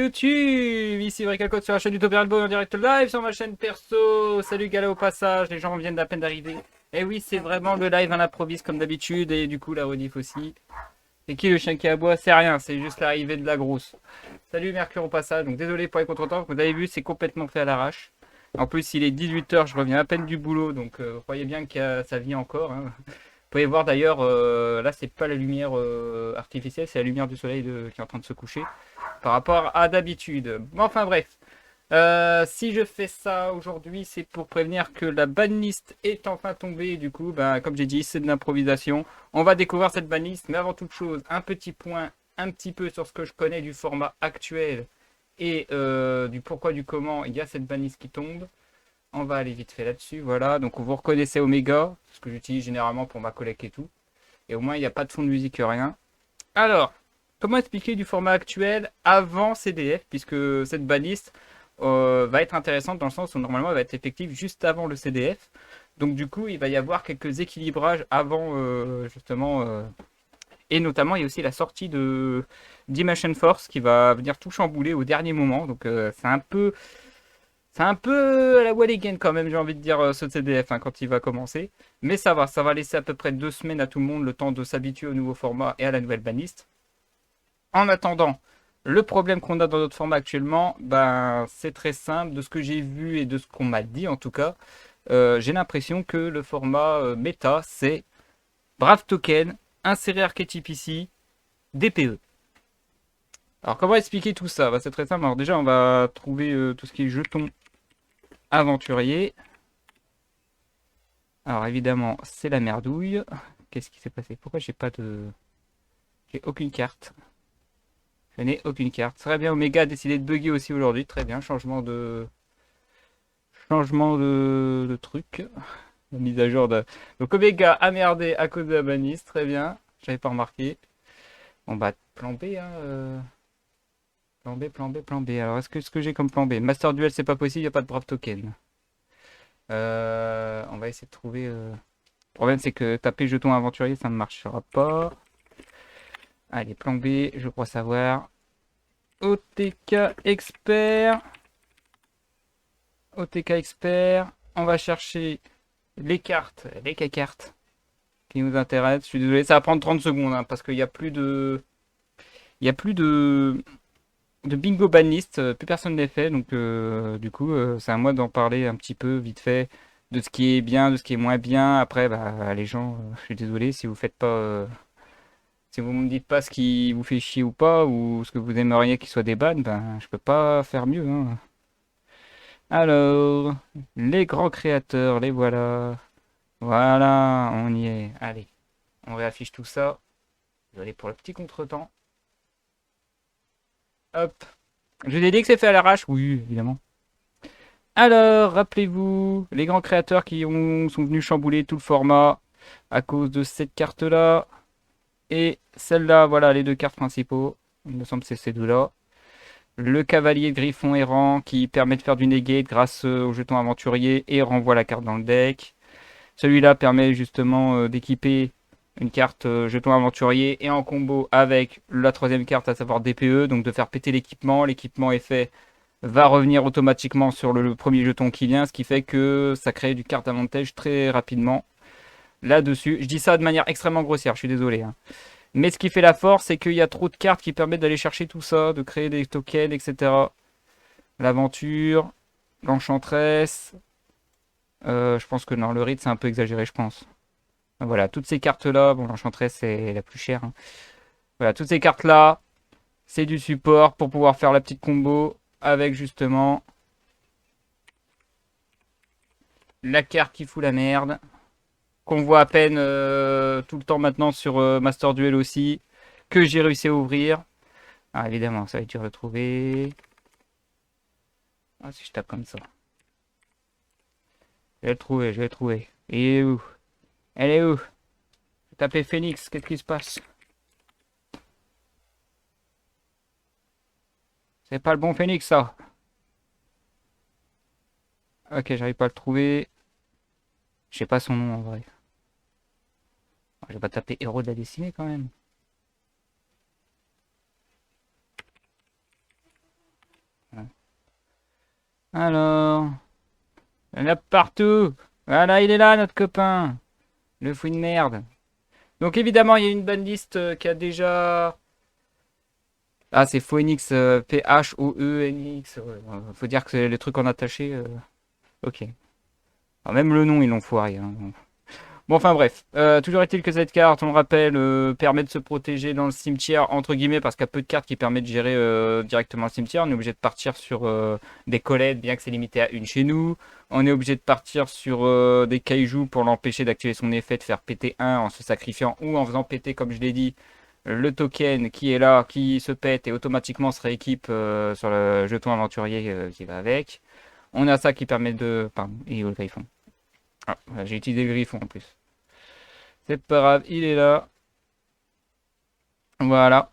YouTube, ici Bricacote sur la chaîne Utopia Albo en direct live sur ma chaîne perso. Salut Gala au passage, les gens viennent d'à peine d'arriver. Et oui, c'est vraiment le live à l'improviste comme d'habitude et du coup la rediff aussi. C'est qui le chien qui aboie? C'est rien, c'est juste l'arrivée de la grosse. Salut Mercure au passage, donc désolé pour les contretemps, vous avez vu c'est complètement fait à l'arrache. En plus il est 18 h, je reviens à peine du boulot, donc croyez bien que ça vit encore. Hein. Vous pouvez voir d'ailleurs, là c'est pas la lumière artificielle, c'est la lumière du soleil qui est en train de se coucher par rapport à d'habitude. Enfin bref, si je fais ça aujourd'hui, c'est pour prévenir que la banlist est enfin tombée. Du coup, bah, comme j'ai dit, c'est de l'improvisation. On va découvrir cette banlist, mais avant toute chose, un petit point, un petit peu sur ce que je connais du format actuel et du pourquoi, du comment il y a cette banlist qui tombe. On va aller vite fait là-dessus, voilà. Donc vous reconnaissez Omega, ce que j'utilise généralement pour ma collecte et tout. Et au moins, il n'y a pas de fond de musique, rien. Alors, comment expliquer du format actuel avant CDF, puisque cette banlist va être intéressante dans le sens où normalement elle va être effective juste avant le CDF. Donc du coup, il va y avoir quelques équilibrages avant justement, et notamment il y a aussi la sortie de Dimension Force qui va venir tout chambouler au dernier moment. Donc c'est un peu à la Wall again quand même, j'ai envie de dire, ce CDF hein, quand il va commencer. Mais ça va laisser à peu près 2 semaines à tout le monde le temps de s'habituer au nouveau format et à la nouvelle banlist. En attendant, le problème qu'on a dans notre format actuellement, ben, c'est très simple. De ce que j'ai vu et de ce qu'on m'a dit en tout cas, j'ai l'impression que le format méta, c'est Brave Token, insérer archétype ici, DPE. Alors comment expliquer tout ça? Bah, c'est très simple. Alors déjà, on va trouver tout ce qui est jetons aventuriers. Alors évidemment, c'est la merdouille. Qu'est-ce qui s'est passé? Pourquoi j'ai pas de... J'ai aucune carte. Je n'ai aucune carte. Très bien, Omega a décidé de bugger aussi aujourd'hui. Très bien, changement de truc. La mise à jour de... Donc Omega a merdé à cause de la banlist. Très bien, j'avais pas remarqué. Bon bah, plan B, hein. Plan B, plan B, plan B. Alors, est-ce que ce que j'ai comme plan B? Master Duel, c'est pas possible, il n'y a pas de Brave Token. On va essayer de trouver... Le problème, c'est que taper jeton aventurier, ça ne marchera pas. Allez, plan B, je crois savoir. OTK expert. OTK expert. On va chercher les cartes qui nous intéressent. Je suis désolé, ça va prendre 30 secondes hein, parce qu'il n'y a plus de. Il y a plus de bingo banlist, plus personne ne les fait, donc du coup c'est à moi d'en parler un petit peu vite fait de ce qui est bien, de ce qui est moins bien. Après, bah, les gens, je suis désolé si vous faites pas, si vous me dites pas ce qui vous fait chier ou pas, ou ce que vous aimeriez qu'il soit des bans, ben je peux pas faire mieux. Hein. Alors, les grands créateurs, les voilà. Voilà, on y est. Allez, on réaffiche tout ça. Désolé pour le petit contretemps. Hop. Je vous ai dit que c'est fait à l'arrache? Oui, évidemment. Alors, rappelez-vous, les grands créateurs sont venus chambouler tout le format à cause de cette carte-là. Et celle-là, voilà, les deux cartes principaux. Il me semble que c'est ces deux-là. Le cavalier de griffon errant qui permet de faire du negate grâce au jeton aventurier et renvoie la carte dans le deck. Celui-là permet justement d'équiper une carte jeton aventurier et en combo avec la troisième carte, à savoir DPE, donc de faire péter l'équipement. L'équipement est fait va revenir automatiquement sur le premier jeton qui vient, ce qui fait que ça crée du carte avantage très rapidement là-dessus. Je dis ça de manière extrêmement grossière, je suis désolé. Hein. Mais ce qui fait la force, c'est qu'il y a trop de cartes qui permettent d'aller chercher tout ça, de créer des tokens, etc. L'aventure, l'enchantresse. Je pense que non, le rite c'est un peu exagéré, je pense. Voilà, toutes ces cartes-là, bon, l'enchantresse c'est la plus chère. Hein. Voilà, toutes ces cartes-là, c'est du support pour pouvoir faire la petite combo avec justement la carte qui fout la merde. Qu'on voit à peine tout le temps maintenant sur Master Duel aussi, que j'ai réussi à ouvrir. Ah, évidemment, ça va être dur de trouver. Ah, si je tape comme ça. Je vais le trouver, je vais le trouver. Il est où? Elle est où? Je vais taper Phoenix, qu'est-ce qui se passe? C'est pas le bon Phoenix, ça. Ok, j'arrive pas à le trouver. Je sais pas son nom en vrai. Je vais pas taper héros de la destinée quand même. Alors, il y en a partout. Voilà, il est là, notre copain. Le fou de merde. Donc évidemment, il y a une banlist qui a déjà... Ah, c'est Phoenix, Phoenix. Ouais, faut dire que c'est les trucs en attaché. Ok. Alors, même le nom, ils l'ont foiré, hein. Bon, enfin bref. Toujours est-il que cette carte, on le rappelle, permet de se protéger dans le cimetière, entre guillemets, parce qu'il y a peu de cartes qui permettent de gérer directement le cimetière. On est obligé de partir sur des collettes, bien que c'est limité à une chez nous. On est obligé de partir sur des kaijus pour l'empêcher d'activer son effet, de faire péter un en se sacrifiant ou en faisant péter, comme je l'ai dit, le token qui est là, qui se pète et automatiquement se rééquipe sur le jeton aventurier qui va avec. On a ça qui permet de... Pardon, et le griffon. Ah, j'ai utilisé le griffon en plus. C'est pas grave, il est là. Voilà.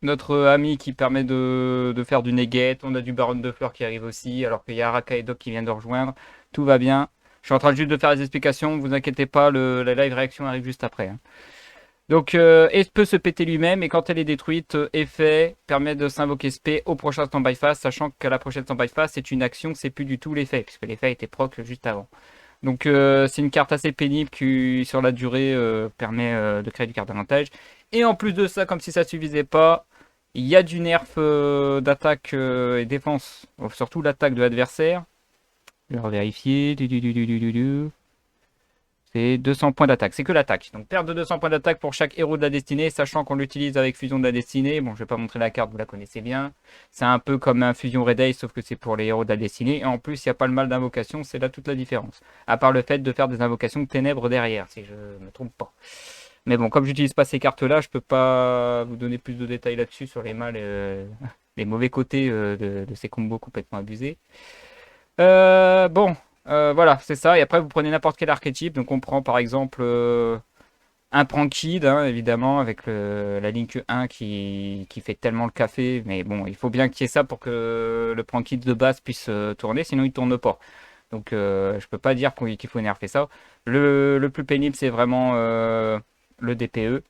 Notre ami qui permet de faire du Neget. On a du Baron de Fleurs qui arrive aussi, alors qu'il y a Araka et Doc qui viennent de rejoindre. Tout va bien. Je suis en train juste de faire les explications. Vous inquiétez pas, la live réaction arrive juste après, hein. Donc, elle peut se péter lui-même, et quand elle est détruite, effet permet de s'invoquer SP au prochain stand-by phase, sachant que la prochaine stand-by phase, c'est une action, c'est plus du tout l'effet, puisque l'effet était proc juste avant. Donc c'est une carte assez pénible qui sur la durée permet de créer du carte d'avantage. Et en plus de ça, comme si ça suffisait pas, il y a du nerf d'attaque et défense, surtout l'attaque de l'adversaire. Je vais vérifier. C'est 200 points d'attaque, c'est que l'attaque. Donc perte de 200 points d'attaque pour chaque héros de la destinée, sachant qu'on l'utilise avec Fusion de la destinée. Bon, je vais pas montrer la carte, vous la connaissez bien. C'est un peu comme un Fusion Red Eye, sauf que c'est pour les héros de la destinée. Et en plus, il n'y a pas le mal d'invocation, c'est là toute la différence. À part le fait de faire des invocations de ténèbres derrière, si je ne me trompe pas. Mais bon, comme j'utilise pas ces cartes-là, je peux pas vous donner plus de détails là-dessus sur les mal, les mauvais côtés de ces combos complètement abusés. Bon, voilà, c'est ça. Et après, vous prenez n'importe quel archétype. Donc, on prend par exemple un Prankid, hein, évidemment, avec la Link 1 qui fait tellement le café. Mais bon, il faut bien qu'il y ait ça pour que le Prankid de base puisse tourner, sinon il tourne pas. Donc, je peux pas dire qu'il faut nerfer ça. Le plus pénible, c'est vraiment le DPE.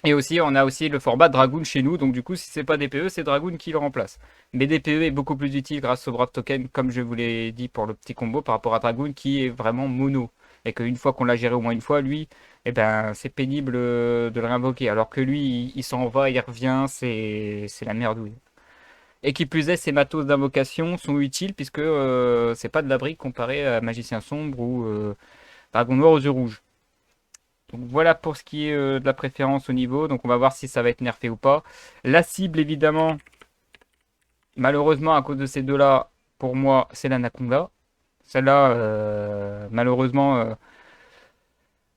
Et aussi, on a aussi le format Dragoon chez nous, donc du coup, si c'est pas DPE, c'est Dragoon qui le remplace. Mais DPE est beaucoup plus utile grâce au Brave Token, comme je vous l'ai dit pour le petit combo, par rapport à Dragoon qui est vraiment mono. Et qu'une fois qu'on l'a géré au moins une fois, lui, eh ben, c'est pénible de le réinvoquer. Alors que lui, il s'en va, il revient, c'est la merdouille. Et qui plus est, ces matos d'invocation sont utiles puisque c'est pas de la brique comparé à Magicien Sombre ou Dragon Noir aux yeux rouges. Donc voilà pour ce qui est de la préférence au niveau. Donc on va voir si ça va être nerfé ou pas. La cible, évidemment, malheureusement, à cause de ces deux-là, pour moi, c'est l'Anaconda. Celle-là, malheureusement,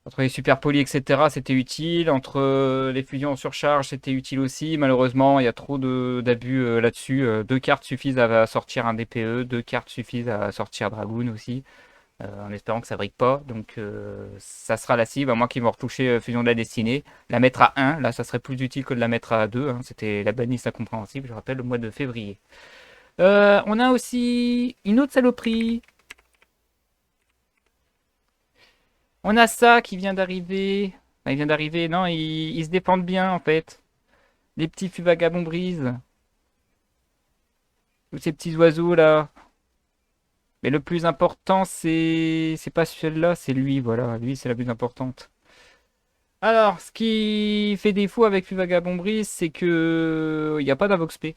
entre les super polis, etc., c'était utile. Entre les fusions en surcharge, c'était utile aussi. Malheureusement, il y a trop d'abus là-dessus. Deux cartes suffisent à sortir un DPE. Deux cartes suffisent à sortir Dragoon aussi. En espérant que ça brique pas. Donc ça sera la cible, à moins qu'ils vont retoucher Fusion de la Destinée. La mettre à 1, là ça serait plus utile que de la mettre à 2, hein. C'était la banliste incompréhensible, je rappelle, le mois de février. On a aussi une autre saloperie. On a ça qui vient d'arriver. Enfin, il vient d'arriver, non, ils se défendent bien en fait. Les petits vagabonds brise. Tous ces petits oiseaux là. Mais le plus important, c'est pas celui-là, c'est lui, voilà. Lui, c'est la plus importante. Alors, ce qui fait défaut avec Vagabond Brise, c'est que il n'y a pas d'Invox P.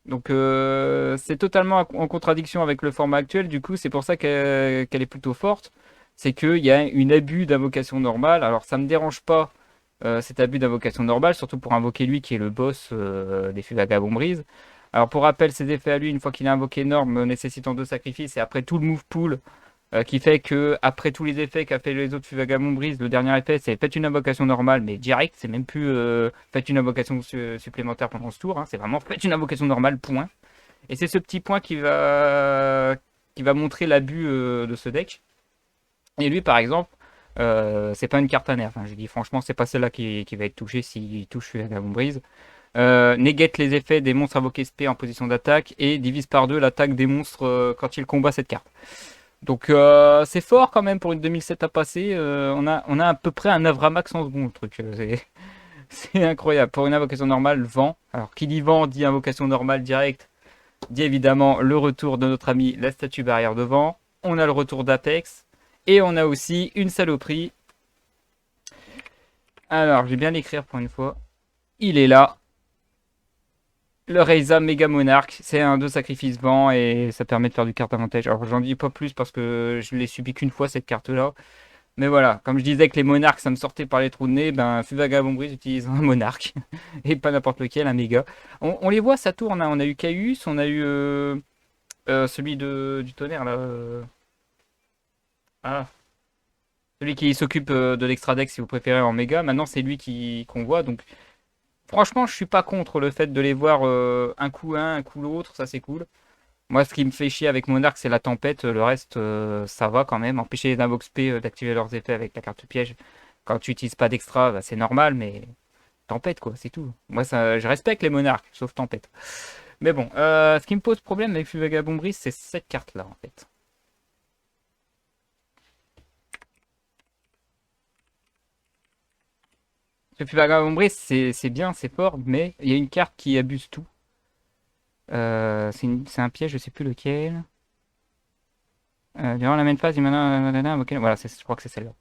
Donc, c'est totalement en contradiction avec le format actuel. Du coup, c'est pour ça qu'elle est plutôt forte. C'est qu'il y a une abus d'invocation normale. Alors, ça me dérange pas cet abus d'invocation normale, surtout pour invoquer lui qui est le boss des Vagabond Brise. Alors, pour rappel, ses effets à lui, une fois qu'il a invoqué Norme, nécessitant deux sacrifices, et après tout le move pool qui fait que après tous les effets qu'a fait les autres Vagabond Brise, le dernier effet c'est faites une invocation normale, mais direct, c'est même plus faites une invocation supplémentaire pendant ce tour, hein, c'est vraiment faites une invocation normale, point. Et c'est ce petit point qui va montrer l'abus de ce deck. Et lui par exemple, c'est pas une carte à nerf, hein, je dis franchement, c'est pas celle-là qui va être touchée s'il touche Vagabond Brise. Négate les effets des monstres invoqués SP en position d'attaque et divise par deux l'attaque des monstres quand il combat cette carte. Donc c'est fort quand même pour une 2007 à passer. On a à peu près un Avramax en second, le truc. C'est incroyable. Pour une invocation normale, vent. Alors qui dit vent dit invocation normale directe. dit évidemment le retour de notre ami la statue barrière devant. On a le retour d'Apex. Et on a aussi une saloperie. Alors, je vais bien l'écrire pour une fois. Il est là. Le Reiza Mega Monarch. C'est un 2 sacrifices vent et ça permet de faire du carte avantage. Alors, j'en dis pas plus parce que je l'ai subi qu'une fois cette carte-là. Mais voilà, comme je disais que les monarques, ça me sortait par les trous de nez, ben Fuvagabond Breeze utilise un monarque. Et pas n'importe lequel, un méga. On les voit, ça tourne, hein. On a eu Caius, on a eu celui du tonnerre, là. Ah, celui qui s'occupe de l'extra deck, si vous préférez, en méga. Maintenant, c'est lui qu'on voit. Donc, franchement, je suis pas contre le fait de les voir un coup l'autre. Ça, c'est cool. Moi, ce qui me fait chier avec Monarch, c'est la tempête. Le reste, ça va quand même. Empêcher les Invox P d'activer leurs effets avec la carte piège quand tu n'utilises pas d'extra, bah, c'est normal, mais tempête, quoi, c'est tout. Moi, ça, je respecte les monarques, sauf tempête. Mais bon, ce qui me pose problème avec Vagabond Breeze, c'est cette carte-là, en fait. Le Vagabond Breeze, c'est bien, c'est fort, mais il y a une carte qui abuse tout. C'est un piège, je sais plus lequel. Durant la main phase, voilà, je crois que c'est celle-là.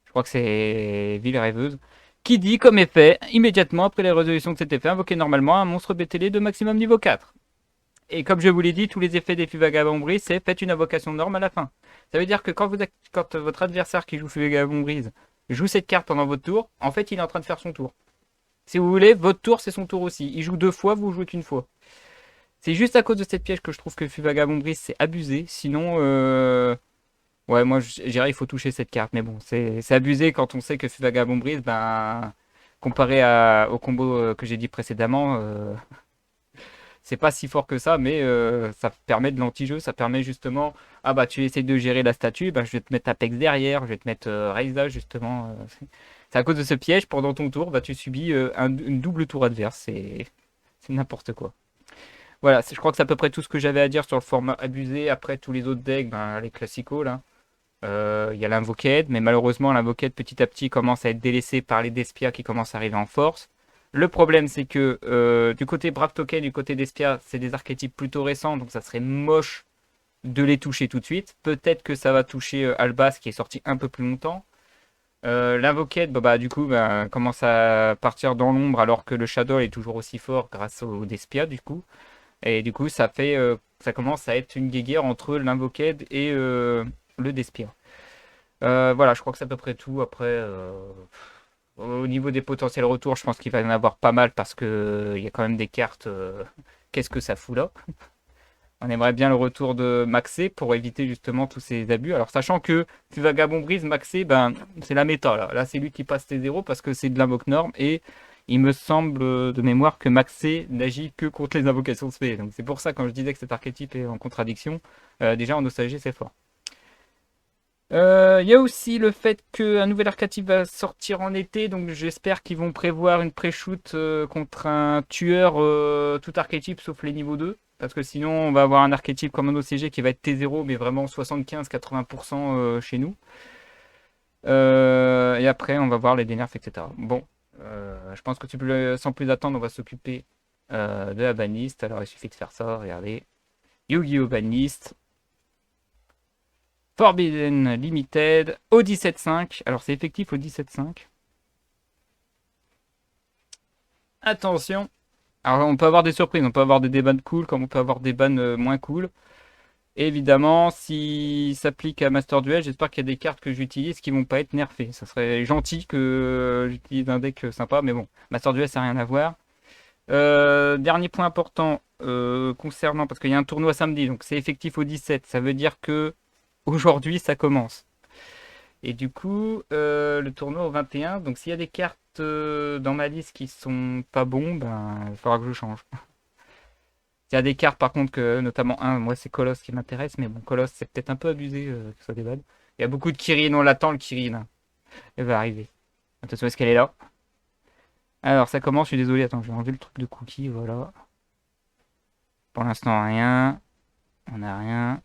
Je crois que c'est Ville Rêveuse. Qui dit, comme effet, immédiatement après la résolution de cet effet, invoquer normalement un monstre BTL de maximum niveau 4. Et comme je vous l'ai dit, tous les effets des Vagabond Breeze, c'est faites une invocation norme à la fin. Ça veut dire que quand votre adversaire qui joue Vagabond Breeze joue cette carte pendant votre tour, en fait, il est en train de faire son tour. Si vous voulez, votre tour, c'est son tour aussi. Il joue deux fois, vous jouez une fois. C'est juste à cause de cette piège que je trouve que Vagabond Breeze, c'est abusé. Sinon, ouais, moi, je dirais il faut toucher cette carte. Mais bon, c'est abusé quand on sait que Vagabond Breeze, ben, comparé au combo que j'ai dit précédemment, c'est pas si fort que ça, mais ça permet de l'anti-jeu. Ça permet justement, ah bah tu essaies de gérer la statue, bah, je vais te mettre Apex derrière, je vais te mettre Reiza justement. C'est à cause de ce piège, pendant ton tour, bah, tu subis une double tour adverse. C'est n'importe quoi. Voilà, je crois que c'est à peu près tout ce que j'avais à dire sur le format abusé. Après, tous les autres decks, ben, les classicos là. Il y a l'Invoked, mais malheureusement, l'Invoked petit à petit commence à être délaissé par les Despia qui commencent à arriver en force. Le problème, c'est que du côté Brave Token, du côté Despia, c'est des archétypes plutôt récents, donc ça serait moche de les toucher tout de suite. Peut-être que ça va toucher Albas qui est sorti un peu plus longtemps. L'Invoked, bah, du coup, bah, commence à partir dans l'ombre alors que le Shadow est toujours aussi fort grâce au Despia, du coup. Et du coup, ça commence à être une guéguerre entre l'Invoked et le Despia. Voilà, je crois que c'est à peu près tout. Après, au niveau des potentiels retours, je pense qu'il va y en avoir pas mal parce que il y a quand même des cartes. Qu'est-ce que ça fout là? On aimerait bien le retour de Maxé pour éviter justement tous ces abus. Alors, sachant que Vagabond Brise, Maxé, ben, c'est la méta là. Là, c'est lui qui passe tes zéros parce que c'est de l'invoque norme et il me semble de mémoire que Maxé n'agit que contre les invocations de spé. Donc, c'est pour ça, quand je disais que cet archétype est en contradiction, déjà en nostalgie, c'est fort. Il y a aussi le fait qu'un nouvel archétype va sortir en été, donc j'espère qu'ils vont prévoir une pré-shoot contre un tueur tout archétype sauf les niveaux 2. Parce que sinon on va avoir un archétype comme un OCG qui va être T0 mais vraiment 75-80% chez nous. Et après on va voir les dénerfs, etc. Bon, je pense que sans plus attendre on va s'occuper de la banlist. Alors il suffit de faire ça, regardez. Yu-Gi-Oh! Banlist. Forbidden Limited au 17.5. Alors c'est effectif au 17.5. Attention. Alors on peut avoir des surprises, on peut avoir des bans cool comme on peut avoir des bans moins cool. Et évidemment, si s'applique à Master Duel, j'espère qu'il y a des cartes que j'utilise qui vont pas être nerfées. Ça serait gentil que j'utilise un deck sympa, mais bon, Master Duel ça n'a rien à voir. Dernier point important concernant, parce qu'il y a un tournoi samedi, donc c'est effectif au 17. Ça veut dire que aujourd'hui ça commence. Et du coup, le tournoi au 21. Donc s'il y a des cartes dans ma liste qui sont pas bons, ben il faudra que je change. Il y a des cartes par contre que, notamment moi c'est Colosse qui m'intéresse, mais bon, Colosse c'est peut-être un peu abusé que ce soit des bad. Il y a beaucoup de Kirin, on l'attend le Kirin, hein. Elle va arriver. Attention, est-ce qu'elle est là? Alors ça commence, je suis désolé, attends, je vais enlever le truc de cookie, voilà. Pour l'instant rien. On n'a rien.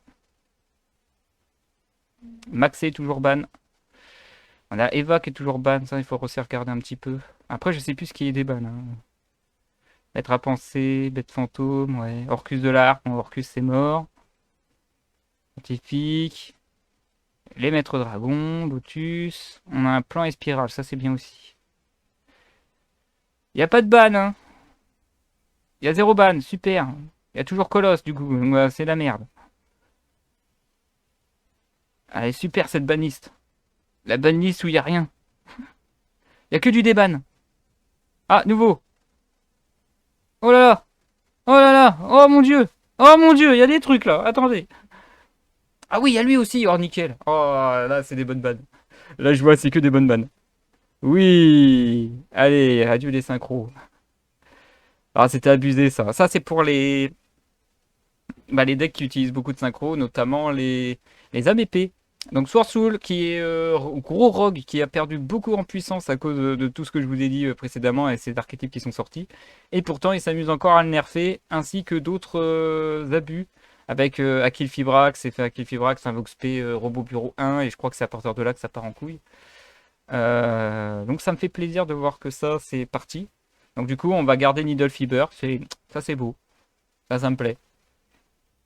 Maxé est toujours ban. On a Eva qui est toujours ban, ça il faut aussi regarder un petit peu. Après je sais plus ce qui est des bans, hein. Maître à penser, bête fantôme, ouais. Orcus de l'arc, bon, Orcus c'est mort. Scientifique. Les maîtres dragons, Lotus. On a un plan et spirale, ça c'est bien aussi. Y a pas de ban, hein. Y a zéro ban, super. Y a toujours Colosse du coup, ouais, c'est la merde. Allez, super cette banliste. La banlist où y a rien. Y a que du déban. Ah, nouveau. Oh là là. Oh là là. Oh mon dieu. Oh mon dieu, y a des trucs là. Attendez. Ah oui, y a lui aussi. Oh nickel. Oh là, c'est des bonnes bannes. Là, je vois, c'est que des bonnes bannes. Oui. Allez, adieu les synchros. Ah, c'était abusé ça. Ça, c'est pour les decks qui utilisent beaucoup de synchro, notamment les ABP. Donc Soul, qui est gros rogue, qui a perdu beaucoup en puissance à cause de tout ce que je vous ai dit précédemment et ces archétypes qui sont sortis. Et pourtant, il s'amuse encore à le nerfer, ainsi que d'autres abus, avec Akil Fibrax, et fait Akil Fibrax, un Vox P Robot Bureau 1, et je crois que c'est à partir de là que ça part en couille. Donc ça me fait plaisir de voir que ça, c'est parti. Donc du coup, on va garder Needle Fiber, ça c'est beau, ça me plaît.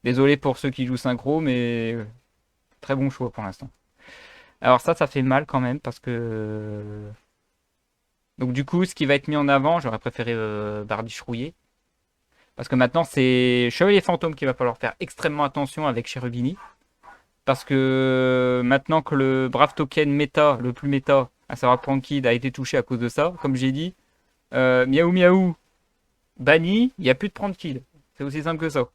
Désolé pour ceux qui jouent synchro, mais très bon choix pour l'instant. Alors ça fait mal quand même parce que... Donc du coup, ce qui va être mis en avant, j'aurais préféré Bardiche rouillé. Parce que maintenant, c'est Chevalier Fantôme qu'il va falloir faire extrêmement attention avec Cherubini. Parce que maintenant que le Brave Token méta, le plus méta, à savoir Prankid, a été touché à cause de ça, comme j'ai dit, Miaou Miaou banni, il n'y a plus de Prankid. C'est aussi simple que ça.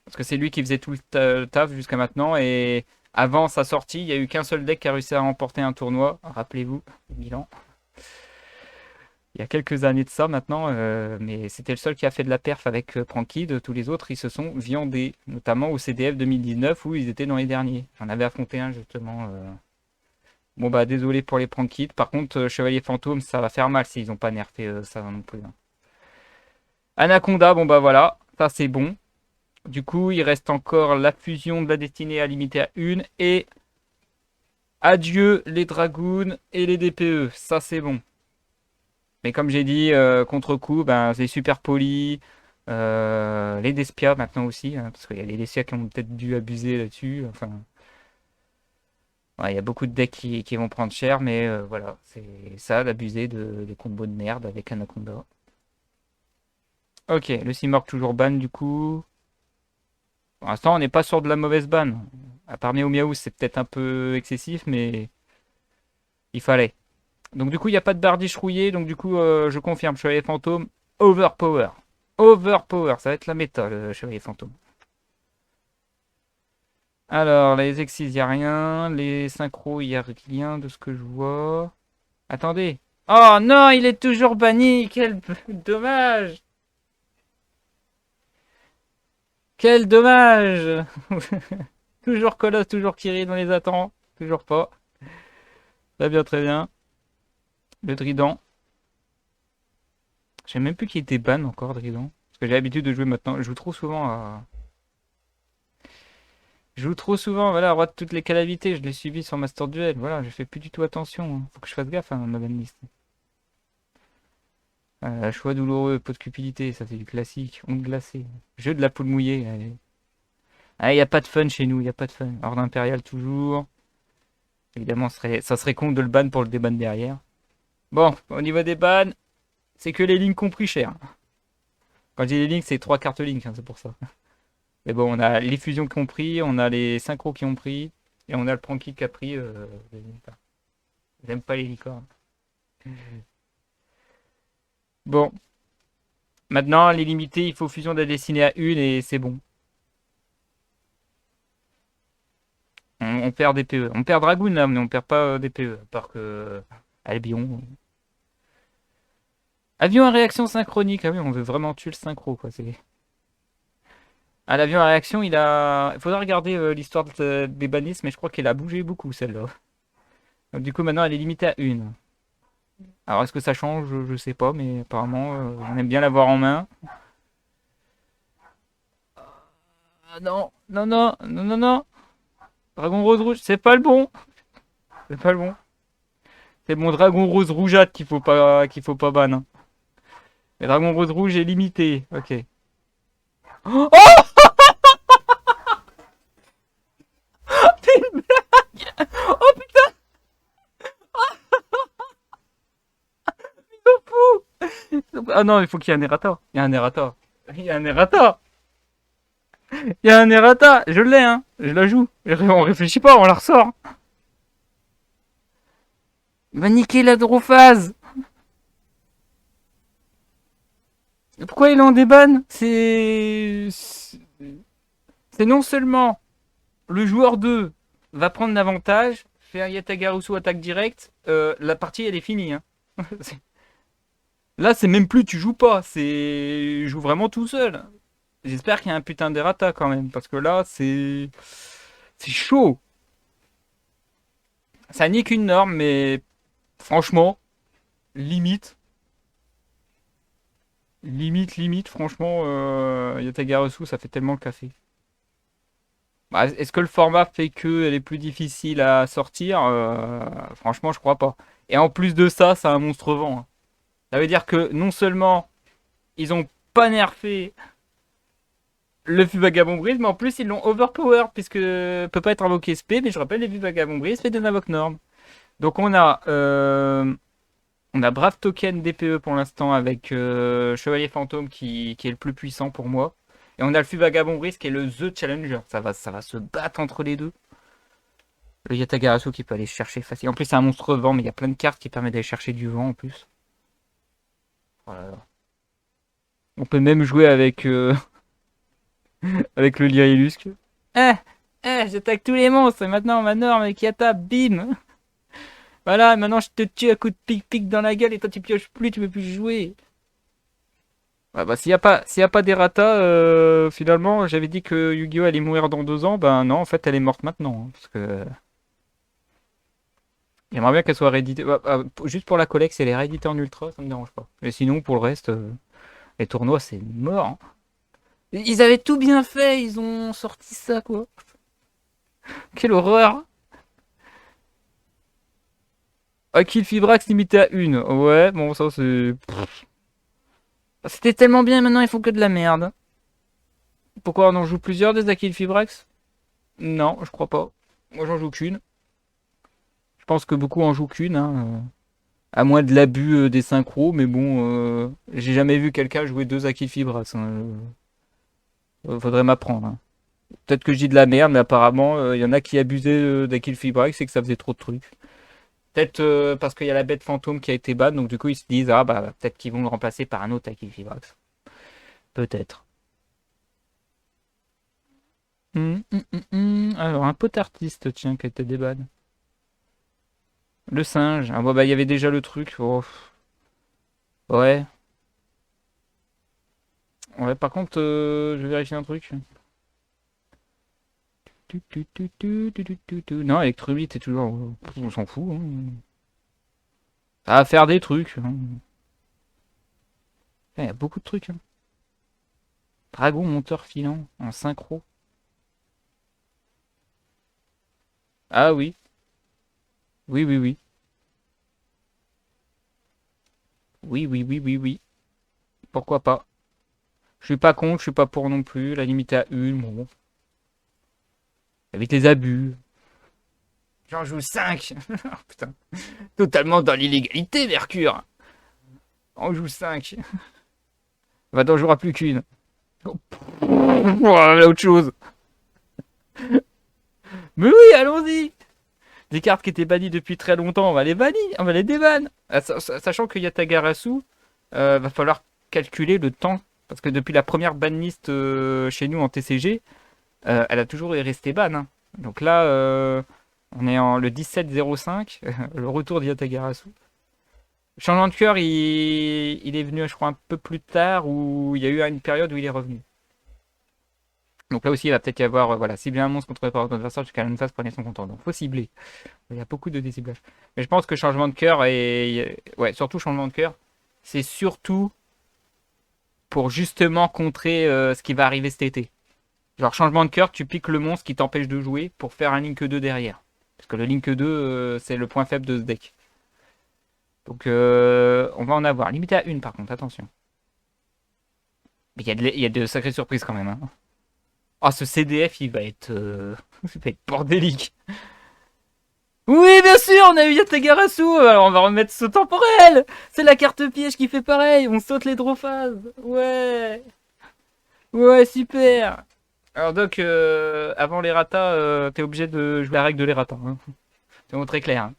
Parce que c'est lui qui faisait tout le taf jusqu'à maintenant. Et avant sa sortie, il n'y a eu qu'un seul deck qui a réussi à remporter un tournoi. Rappelez-vous, Milan. Il y a quelques années de ça maintenant. Mais c'était le seul qui a fait de la perf avec Prankid. Tous les autres, ils se sont viandés. Notamment au CDF 2019 où ils étaient dans les derniers. J'en avais affronté un justement. Bon bah désolé pour les Prankid. Par contre, Chevalier Fantôme, ça va faire mal s'ils n'ont pas nerfé ça non plus, hein. Anaconda, bon bah voilà. Ça c'est bon. Du coup, il reste encore la fusion de la destinée à limiter à une. Et adieu les Dragoons et les DPE. Ça, c'est bon. Mais comme j'ai dit, contre-coup, ben, c'est super poli. Les Despia maintenant aussi, hein, parce qu'il y a les Despia qui ont peut-être dû abuser là-dessus. Enfin, ouais, il y a beaucoup de decks qui vont prendre cher, mais voilà, c'est ça d'abuser des combos de merde avec Anaconda. Ok, le Simorgh toujours ban du coup. Pour l'instant, on n'est pas sur de la mauvaise ban. À part Miaou Miaou, c'est peut-être un peu excessif, mais il fallait. Donc du coup, il n'y a pas de bardiche rouillée, donc du coup, je confirme, Chevalier Fantôme, Overpower. Overpower, ça va être la méta, le Chevalier Fantôme. Alors, les exis, il n'y a rien. Les synchros, il n'y a rien de ce que je vois. Attendez. Oh non, il est toujours banni. Quel dommage. Quel dommage. Toujours Colosse, toujours Kiri, on les attend. Toujours pas. Très bien, très bien. Le Drident. Je sais même plus qui était ban encore, Drident. Parce que j'ai l'habitude de jouer maintenant. Je joue trop souvent à... Je joue trop souvent, voilà, roi de toutes les calamités, je l'ai suivi sur Master Duel, voilà, je fais plus du tout attention, hein. Faut que je fasse gaffe à ma banlist. Choix douloureux, pot de cupidité, ça c'est du classique, onde glacée. Jeu de la poule mouillée, allez. Ah, y a pas de fun chez nous, y a pas de fun. Horde impériale toujours. Évidemment, ça serait con de le ban pour le déban derrière. Bon, au niveau des bans, c'est que les lignes qui ont pris cher. Quand je dis les lignes, c'est 3 cartes link, hein, c'est pour ça. Mais bon, on a les fusions qui ont pris, on a les synchros qui ont pris, et on a le Pranky qui a pris. J'aime pas les licornes. Bon, maintenant, les limités, il faut fusion de la destinée à une et c'est bon. On perd des PE. On perd Dragoon là, mais on perd pas des PE. À part que Albion. Avion à réaction synchronique. Ah oui, on veut vraiment tuer le synchro, quoi. Ah, l'avion à réaction, il faudra regarder l'histoire des bannistes, mais je crois qu'elle a bougé beaucoup, celle-là. Donc, du coup, maintenant, elle est limitée à une. Alors, est-ce que ça change? Je sais pas, mais apparemment, on aime bien l'avoir en main. Ah non, non, non, non, non, non. Dragon rose rouge, c'est pas le bon. C'est pas le bon. C'est mon dragon rose rougeâtre qu'il faut pas ban, hein. Mais Dragon Rose rouge est limité. Ok. Oh, oh, t'es une blague. Oh putain, ils sont fous. Ah non, il faut qu'il y ait un errata. Il y a un errata. Il y a un errata. Il y a un errata. Je l'ai, hein. Je la joue. On réfléchit pas, on la ressort. Il va niquer la drophase. Pourquoi il est en déban? C'est non seulement le joueur 2 va prendre l'avantage, faire Yatagarusu attaque directe, la partie elle est finie. Hein. Là, c'est même plus tu joues pas, c'est je joue vraiment tout seul. J'espère qu'il y a un putain d'errata quand même, parce que là, c'est chaud. Ça nique une norme, mais franchement, limite, limite, franchement, Yatagarusu, ça fait tellement le café. Bah, est-ce que le format fait qu'elle est plus difficile à sortir? Franchement, je crois pas. Et en plus de ça, c'est un monstre vent. Hein. Ça veut dire que non seulement ils ont pas nerfé le Vu Vagabond Brise, mais en plus ils l'ont overpower, puisque peut pas être invoqué SP, mais je rappelle, les Vu Vagabond Brise fait de l'invoque norme. Donc on a Brave Token DPE pour l'instant avec Chevalier Fantôme qui est le plus puissant pour moi. Et on a le Vu Vagabond Brise qui est le The Challenger. Ça va se battre entre les deux. Le Yatagarasu qui peut aller chercher facile. En plus, c'est un monstre vent, mais il y a plein de cartes qui permettent d'aller chercher du vent en plus. Voilà. On peut même jouer avec, avec le Lyrilusque. Eh, j'attaque tous les monstres et maintenant ma norme avec Yata, bim. Voilà, maintenant je te tue à coup de pic-pic dans la gueule et toi tu pioches plus, tu peux plus jouer. Ouais, bah s'il y a pas d'errata, finalement, j'avais dit que Yu-Gi-Oh allait mourir dans 2 ans, ben non, en fait elle est morte maintenant. Hein, parce que j'aimerais bien qu'elle soit rééditée. Juste pour la collecte, si elle est rééditée en ultra, ça me dérange pas. Mais sinon, pour le reste, les tournois, c'est mort. Hein. Ils avaient tout bien fait, ils ont sorti ça, quoi. Quelle horreur. Kill Fibrax limité à une. Ouais, bon, ça c'est. C'était tellement bien, maintenant il faut que de la merde. Pourquoi on en joue plusieurs des Akil Fibrax? Non, je crois pas. Moi j'en joue qu'une. Je pense que beaucoup en jouent qu'une. Hein. À moins de l'abus des synchros, mais bon, j'ai jamais vu quelqu'un jouer 2 Akil Fibrax. Hein. Faudrait m'apprendre. Hein. Peut-être que je dis de la merde, mais apparemment, il y en a qui abusaient d'Akil Fibrax et que ça faisait trop de trucs. Peut-être parce qu'il y a la bête fantôme qui a été ban, donc du coup ils se disent, ah bah peut-être qu'ils vont le remplacer par un autre Akil Fibrax. Peut-être. Alors, un pote artiste, tiens, qui a été déban. Le singe. Ah bah il y avait déjà le truc. Oh. Ouais. Ouais, par contre, je vais vérifier un truc. Non, Electrolite est toujours. On s'en fout. Hein. Ça va faire des trucs. Hein. Il y a beaucoup de trucs. Hein. Dragon monteur filant en synchro. Ah oui. Oui, oui, oui. Oui, oui, oui, oui, oui. Pourquoi pas? Je suis pas contre, je suis pas pour non plus. La limite à une, bon. Avec les abus. J'en joue 5. Putain. Totalement dans l'illégalité, Mercure. On joue 5. Va t'en jouera plus qu'une. Oh, autre chose. Mais oui, allons-y. Des cartes qui étaient bannies depuis très longtemps, on va les bannir, on va les déban. Sachant qu'il y a Tagarasu, va falloir calculer le temps. Parce que depuis la première banlist chez nous en TCG, elle a toujours resté ban. Hein. Donc là, on est en le 17-05, le retour d'Yatagarasu. Changement de cœur, il est venu, je crois, un peu plus tard, où il y a eu une période où il est revenu. Donc là aussi, il va peut-être y avoir, voilà, cibler un monstre contrôlé par votre adversaire jusqu'à une phase prenez son compteur. Donc faut cibler. Il y a beaucoup de déciblage. Mais je pense que changement de cœur et. Ouais, surtout changement de cœur, c'est surtout pour justement contrer ce qui va arriver cet été. Genre changement de cœur, tu piques le monstre qui t'empêche de jouer pour faire un Link 2 derrière. Parce que le Link 2, c'est le point faible de ce deck. Donc on va en avoir. Limité à une par contre, attention. Mais il y a de sacrées surprises quand même. Hein. Oh, ce CDF, il va être bordélique. Oui, bien sûr, on a eu Yatagarasu. Alors, on va remettre ce temporel. C'est la carte piège qui fait pareil. On saute les drophases. Ouais. Ouais, super. Alors, donc, avant les ratas, t'es obligé de jouer la règle de les ratas. Hein. C'est vraiment très clair. Hein.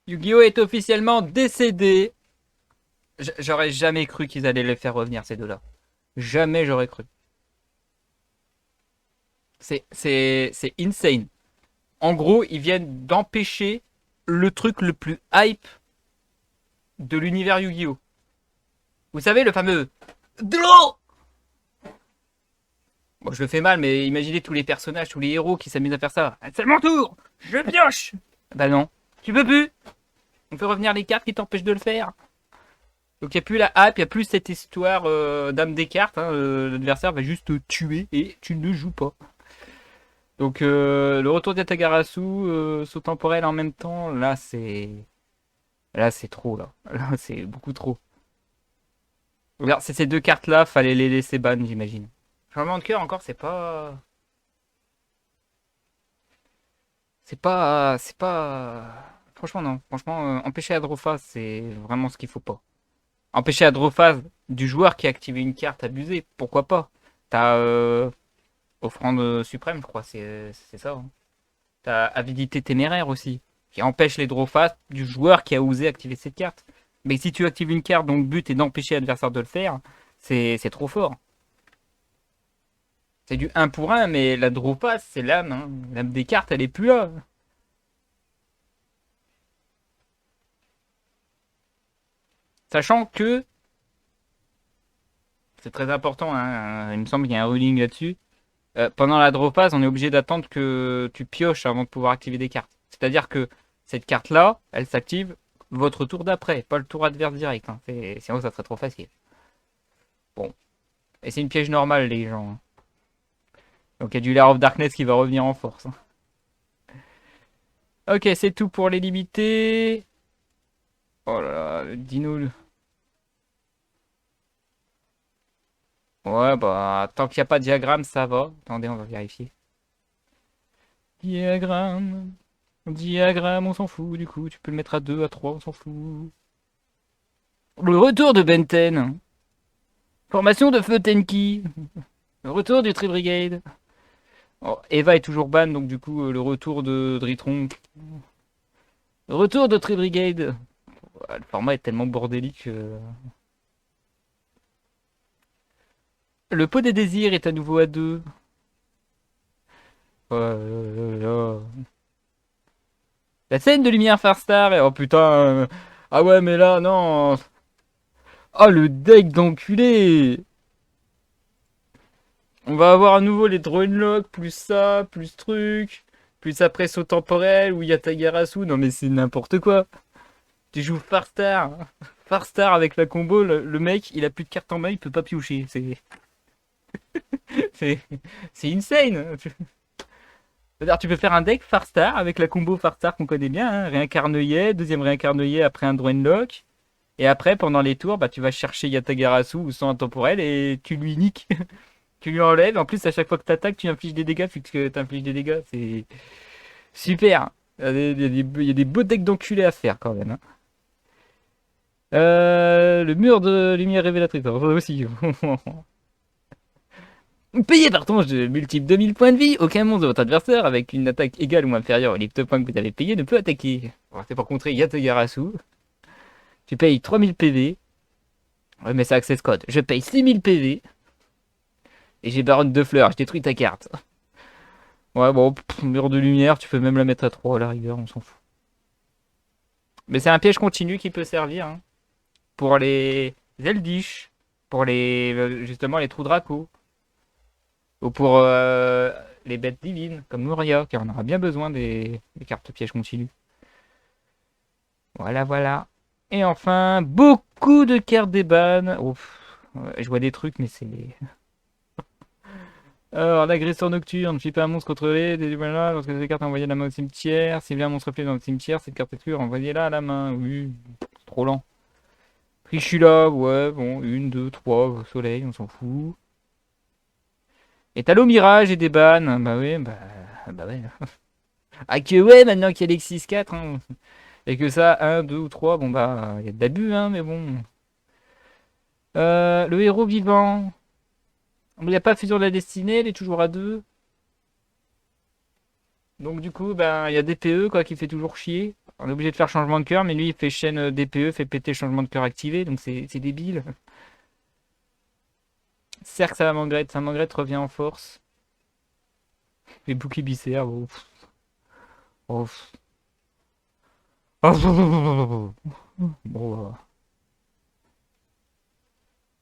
Yu-Gi-Oh! Est officiellement décédé. J'aurais jamais cru qu'ils allaient les faire revenir, ces deux-là. Jamais j'aurais cru. C'est insane. En gros, ils viennent d'empêcher le truc le plus hype de l'univers Yu-Gi-Oh! Vous savez, le fameux de l'eau. Bon, je le fais mal, mais imaginez tous les personnages, tous les héros qui s'amusent à faire ça. Ah, c'est mon tour. Je pioche. Bah non, tu peux plus. On fait revenir les cartes qui t'empêchent de le faire. Donc il n'y a plus la hype, il n'y a plus cette histoire d'âme des cartes. Hein, l'adversaire va juste te tuer et tu ne joues pas. Donc le retour d'Yatagarasu, saut temporel en même temps, là c'est... Là c'est trop là. Là c'est beaucoup trop. Regarde, c'est ces deux cartes là, fallait les laisser ban, j'imagine. Changement de cœur encore, c'est pas... C'est pas... Franchement non. Franchement, empêcher Adrophase, c'est vraiment ce qu'il faut pas. Empêcher Adrophase du joueur qui a activé une carte abusée, pourquoi pas? T'as Offrande suprême, je crois, c'est ça. Hein. T'as Avidité téméraire aussi, qui empêche les draw fast du joueur qui a osé activer cette carte. Mais si tu actives une carte dont le but est d'empêcher l'adversaire de le faire, c'est trop fort. C'est du 1 pour 1, mais la draw fast, c'est l'âme. Hein. L'âme des cartes, elle est plus là. Sachant que, c'est très important, hein, il me semble qu'il y a un ruling là-dessus. Pendant la draw phase, on est obligé d'attendre que tu pioches avant de pouvoir activer des cartes. C'est-à-dire que cette carte-là, elle s'active votre tour d'après, pas le tour adverse direct. Hein. Sinon, ça serait trop facile. Bon. Et c'est une piège normale, les gens. Hein. Donc il y a du Lair of Darkness qui va revenir en force. Hein. Ok, c'est tout pour les limités. Oh là là, le dino. Ouais, bah, tant qu'il n'y a pas de diagramme, ça va. Attendez, on va vérifier. Diagramme. Diagramme, on s'en fout, du coup, tu peux le mettre à 2, à 3, on s'en fout. Le retour de Benten. Formation de Feu Tenki. Le retour du Tree Brigade. Oh, Eva est toujours ban, donc du coup, le retour de Dritron. Le retour de Tree Brigade. Le format est tellement bordélique. Le pot des désirs est à nouveau à 2. Oh là là là. La scène de lumière Farstar. Oh putain. Ah ouais, mais là, non. Oh, le deck d'enculé. On va avoir à nouveau les drone lock, plus ça, plus truc, plus après saut temporel, où il y a Tagarasu. Non mais c'est n'importe quoi. Tu joues Farstar. Farstar avec la combo, le mec, il a plus de cartes en main, il peut pas piocher. C'est, c'est insane. C'est-à-dire, tu peux faire un deck Farstar avec la combo Farstar qu'on connaît bien, hein. Réincarneuillet, deuxième réincarneuillet après un drone lock. Et après, pendant les tours, bah, tu vas chercher Yatagarasu ou son intemporel et tu lui niques. Tu lui enlèves. En plus, à chaque fois que tu attaques, tu infliges des dégâts puisque tu infliges des dégâts. C'est super. Il y a des beaux decks d'enculés à faire quand même. Hein. Le mur de lumière révélatrice. Alors, ça aussi. Payé par ton jeu multiple 2000 points de vie. Aucun monstre de votre adversaire avec une attaque égale ou inférieure au livre de points que vous avez payé ne peut attaquer. Alors, c'est pour contrer Yatagarasu. Tu payes 3000 PV. Ouais, mais c'est access code. Je paye 6000 PV. Et j'ai baronne de fleurs. Je détruis ta carte. Ouais, bon, mur de lumière, tu peux même la mettre à 3 à la rigueur, on s'en fout. Mais c'est un piège continu qui peut servir hein, pour les Eldish, pour justement les trous Draco, ou pour les bêtes divines, comme Moria, car on aura bien besoin des cartes pièges continues. Voilà, voilà. Et enfin, beaucoup de cartes des ban. Je vois des trucs, mais c'est... Alors, l'agresseur nocturne, flipper un monstre contrôlé, des voilà, lorsque ces cartes envoyées de la main au cimetière. Si bien un monstre flip dans le cimetière, cette carte exclue, envoyez-la à la main. Oui, c'est trop lent. Trishula, ouais, bon, une, deux, trois, soleil, on s'en fout. Et Talon Mirage et des bannes, bah oui, bah ouais. Ah que ouais, maintenant qu'il y a l'Exis 4, hein, et que ça, un, deux ou trois, bon bah, il y a de l'abus, hein, mais bon. Le héros vivant. Il n'y a pas fusion de la destinée, il est toujours à 2. Donc du coup, ben, il y a DPE quoi, qui fait toujours chier. On est obligé de faire changement de cœur, mais lui il fait chaîne DPE, fait péter changement de cœur activé, donc c'est débile. Cercle Salamangreat revient en force. Les boucliers bicéaires, oh, oh, oh, bon,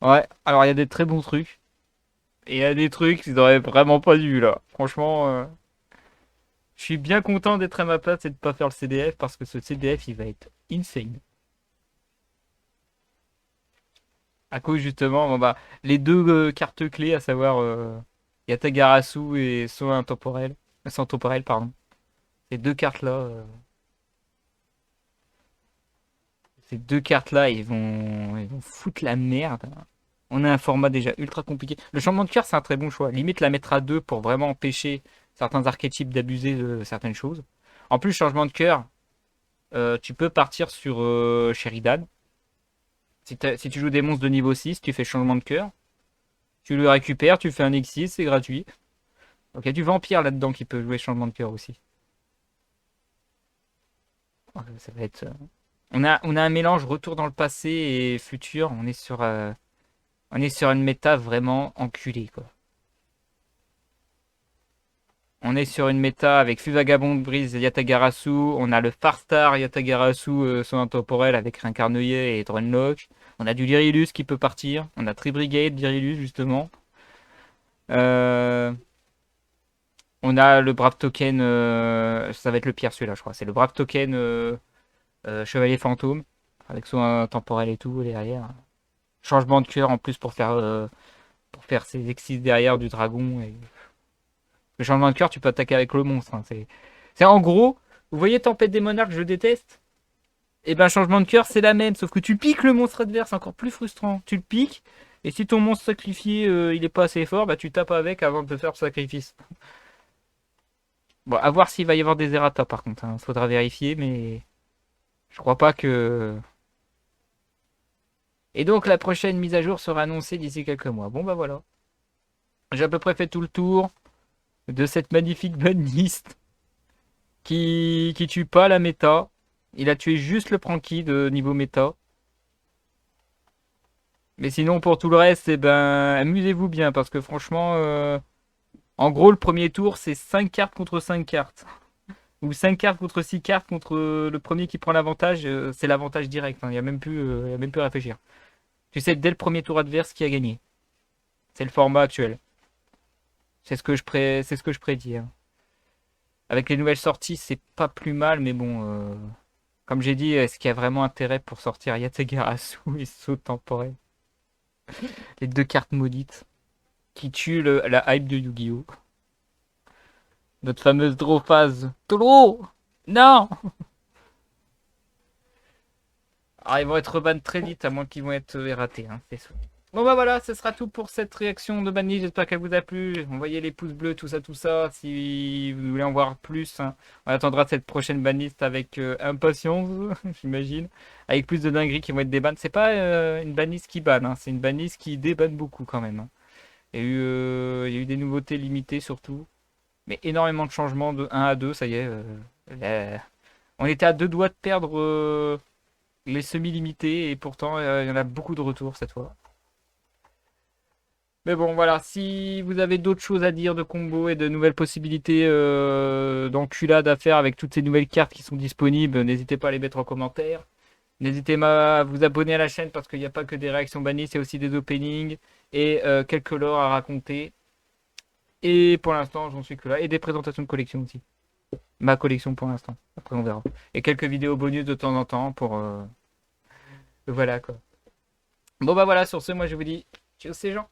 ouais, alors il y a des très bons trucs. Et il y a des trucs qu'ils auraient vraiment pas dû là. Franchement, je suis bien content d'être à ma place et de pas faire le CDF parce que ce CDF il va être insane. À cause justement, bon, bah, les deux cartes clés, à savoir Yatagarasu et Soin intemporel, Sang temporel, pardon. Ces deux cartes-là, ils vont foutre la merde. On a un format déjà ultra compliqué. Le changement de cœur, c'est un très bon choix. Limite la mettre à deux pour vraiment empêcher certains archétypes d'abuser de certaines choses. En plus, changement de cœur, tu peux partir sur Sheridan. Si tu joues des monstres de niveau 6, tu fais changement de cœur. Tu le récupères, tu fais un X6, c'est gratuit. Donc il y a du vampire là-dedans qui peut jouer changement de cœur aussi. Ça va être. On a un mélange retour dans le passé et futur. On est sur une méta vraiment enculée, quoi. On est sur une méta avec Fuvagabond, Brise, Yatagarasu. On a le Farstar, Yatagarasu, son intemporel avec Rincarneuillet et Dronlock. On a du Lyrilus qui peut partir. On a Tribrigade, Lyrilus justement. Euh, On a le Brave Token. Ça va être le pire celui-là, je crois. C'est le Brave Token Chevalier Fantôme. Avec son temporel et tout derrière. Changement de cœur en plus pour faire ses exis derrière du dragon. Et... Le changement de cœur, tu peux attaquer avec le monstre, hein. C'est en gros, vous voyez Tempête des Monarques, je déteste. Et ben changement de cœur, c'est la même, sauf que tu piques le monstre adverse, encore plus frustrant. Tu le piques, et si ton monstre sacrifié il est pas assez fort, bah tu tapes avec avant de te faire le sacrifice. Bon, à voir s'il va y avoir des errata par contre, hein. Faudra vérifier, mais je crois pas que. Et donc la prochaine mise à jour sera annoncée d'ici quelques mois. Bon bah voilà. J'ai à peu près fait tout le tour de cette magnifique banlist qui tue pas la méta. Il a tué juste le Pranky de niveau méta. Mais sinon, pour tout le reste, eh ben, amusez-vous bien. Parce que franchement, en gros, le premier tour, c'est 5 cartes contre 5 cartes. Ou 5 cartes contre 6 cartes contre le premier qui prend l'avantage. C'est l'avantage direct, hein. Il n'y a même plus, y a même plus à réfléchir. Tu sais dès le premier tour adverse qui a gagné. C'est le format actuel. C'est ce que je prédis, hein. Avec les nouvelles sorties, c'est pas plus mal, mais bon, comme j'ai dit, est-ce qu'il y a vraiment intérêt pour sortir Yatagarasu et Saut temporel? Les deux cartes maudites qui tuent la hype de Yu-Gi-Oh! Notre fameuse draw phase. Tolo! Non! Alors ils vont être reban très vite, à moins qu'ils vont être erratés, hein, c'est sûr. Bon bah voilà, ce sera tout pour cette réaction de banni. J'espère qu'elle vous a plu. Envoyez les pouces bleus, tout ça, tout ça. Si vous voulez en voir plus, hein. On attendra cette prochaine banlist avec impatience, j'imagine. Avec plus de dingueries qui vont être débannes. C'est pas une banlist qui banne, hein. C'est une banlist qui débanne beaucoup quand même, hein. Il y a eu des nouveautés limitées surtout. Mais énormément de changements de 1 à 2, ça y est. On était à deux doigts de perdre les semi-limités et pourtant il y en a beaucoup de retours cette fois. Mais bon, voilà, si vous avez d'autres choses à dire de combo et de nouvelles possibilités d'enculade à faire avec toutes ces nouvelles cartes qui sont disponibles, n'hésitez pas à les mettre en commentaire. N'hésitez pas à vous abonner à la chaîne parce qu'il n'y a pas que des réactions bannies, c'est aussi des openings et quelques lore à raconter. Et pour l'instant, j'en suis que là. Et des présentations de collection aussi. Ma collection pour l'instant. Après, on verra. Et quelques vidéos bonus de temps en temps pour... Voilà, quoi. Bon, bah voilà, sur ce, moi, je vous dis... Ciao, ces gens.